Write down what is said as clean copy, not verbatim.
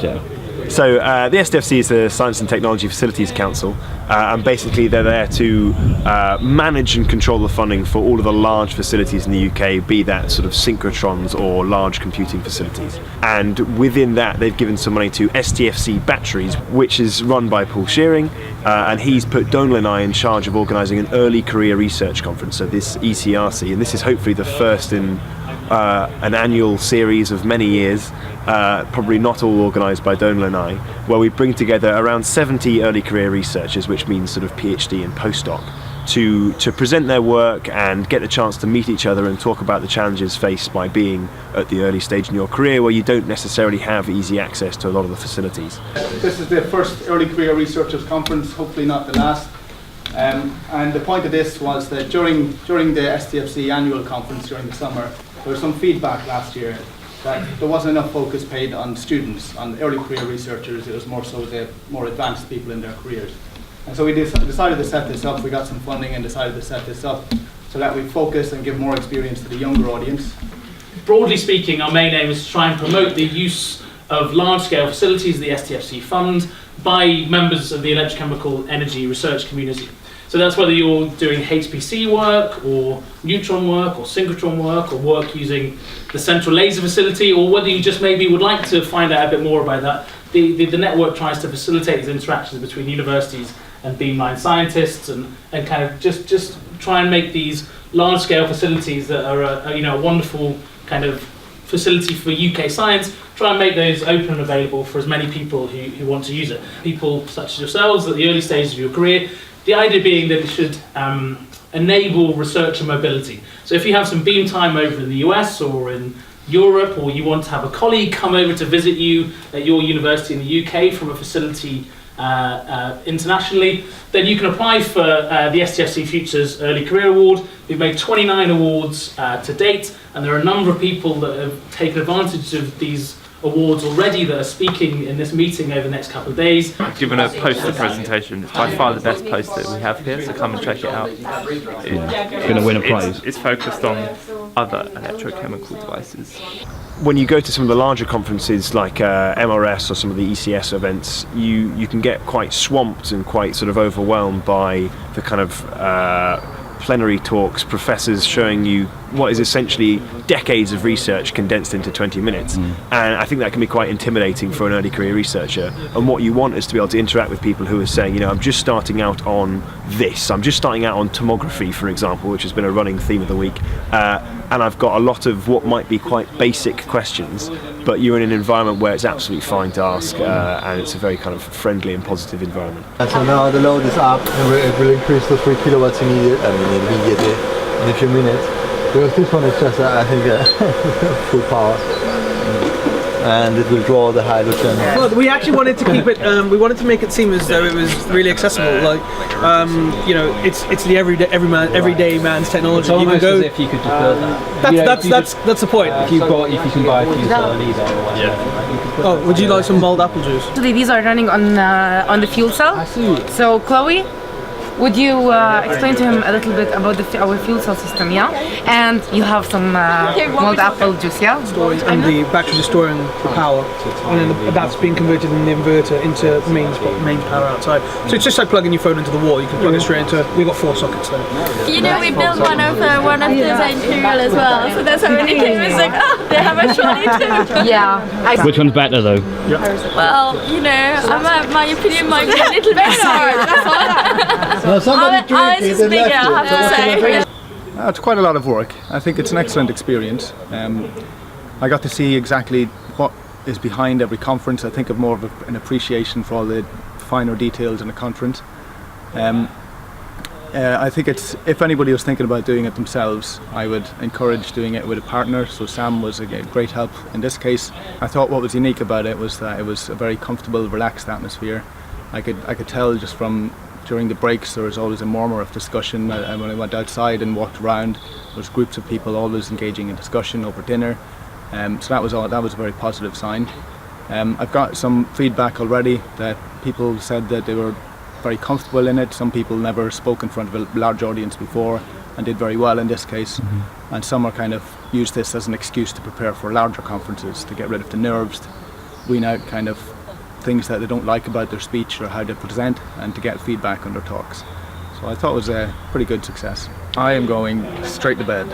do? So the STFC is the Science and Technology Facilities Council, and basically they're there to manage and control the funding for all of the large facilities in the UK, be that sort of synchrotrons or large computing facilities. And within that, they've given some money to STFC Batteries, which is run by Paul Shearing, and he's put Donal and I in charge of organising an early career research conference, so this ECRC, and this is hopefully the first in an annual series of many years, probably not all organised by Donal and I, where we bring together around 70 early career researchers, which means sort of PhD and postdoc, to present their work and get a chance to meet each other and talk about the challenges faced by being at the early stage in your career where you don't necessarily have easy access to a lot of the facilities. This is the first early career researchers conference, hopefully not the last. And the point of this was that during the STFC annual conference during the summer, there was some feedback last year that there wasn't enough focus paid on students, on early career researchers. It was more so the more advanced people in their careers. And so we decided to set this up. We got some funding and decided to set this up so that we focus and give more experience to the younger audience. Broadly speaking, our main aim is to try and promote the use of large-scale facilities, the STFC fund, by members of the electrochemical energy research community. So that's whether you're doing HPC work, or neutron work, or synchrotron work, or work using the central laser facility, or whether you just maybe would like to find out a bit more about that. The network tries to facilitate these interactions between universities and beamline scientists, and kind of just try and make these large-scale facilities that are a wonderful kind of facility for UK science, try and make those open and available for as many people who want to use it. People such as yourselves at the early stages of your career, the idea being that it should enable researcher mobility. So if you have some beam time over in the US or in Europe, or you want to have a colleague come over to visit you at your university in the UK from a facility internationally, then you can apply for the STFC Futures Early Career Award. We've made 29 awards to date, and there are a number of people that have taken advantage of these awards already that are speaking in this meeting over the next couple of days. I've given a poster presentation. It's by far the best poster we have here, so come and check it out. You're going to win a prize. It's focused on other electrochemical devices. When you go to some of the larger conferences like MRS or some of the ECS events, you can get quite swamped and quite sort of overwhelmed by the kind of plenary talks, professors showing you what is essentially decades of research condensed into 20 minutes. And I think that can be quite intimidating for an early career researcher. And what you want is to be able to interact with people who are saying, I'm just starting out on this. I'm just starting out on tomography, for example, which has been a running theme of the week. And I've got a lot of what might be quite basic questions, but you're in an environment where it's absolutely fine to ask, and it's a very kind of friendly and positive environment. And so now the load is up, and it will increase to 3 kilowatts immediately in a few minutes. Because this one is just, I think, full power. And it will draw the hydrogen. Well, we actually wanted to keep it. We wanted to make it seem as though it was really accessible. Like, it's the everyday man's technology. It's almost as if you could just build that. That's the point. If you can buy a fuel cell on eBay or whatever. Oh, would you like some mulled apple juice? Actually, these are running on the fuel cell. I see. So, Chloe, would you explain to him a little bit about our fuel cell system, yeah? And you have some mulled apple juice, yeah? And the battery is storing the power, and then that's being converted in the inverter into mains power outside. So it's just like plugging your phone into the wall. You can plug it straight into. We've got 4 sockets there. We built one of the Imperial as well, so that's how when it came, it's like, oh, they have a trolley too. Yeah. Which one's better though? Well, my opinion might be a little bit better. That's all. Now somebody drink it and bigger, I have to say. It's quite a lot of work. I think it's an excellent experience. I got to see exactly what is behind every conference. I think of more of an appreciation for all the finer details in a conference. I think if anybody was thinking about doing it themselves, I would encourage doing it with a partner. So Sam was a great help in this case. I thought what was unique about it was that it was a very comfortable, relaxed atmosphere. I could tell just from during the breaks there was always a murmur of discussion, and when I went outside and walked around there was groups of people always engaging in discussion over dinner, so that was a very positive sign. I've got some feedback already that people said that they were very comfortable in it. Some people never spoke in front of a large audience before and did very well in this case, and some are kind of used this as an excuse to prepare for larger conferences, to get rid of the nerves, wean out kind of things that they don't like about their speech or how they present, and to get feedback on their talks. So I thought it was a pretty good success. I am going straight to bed.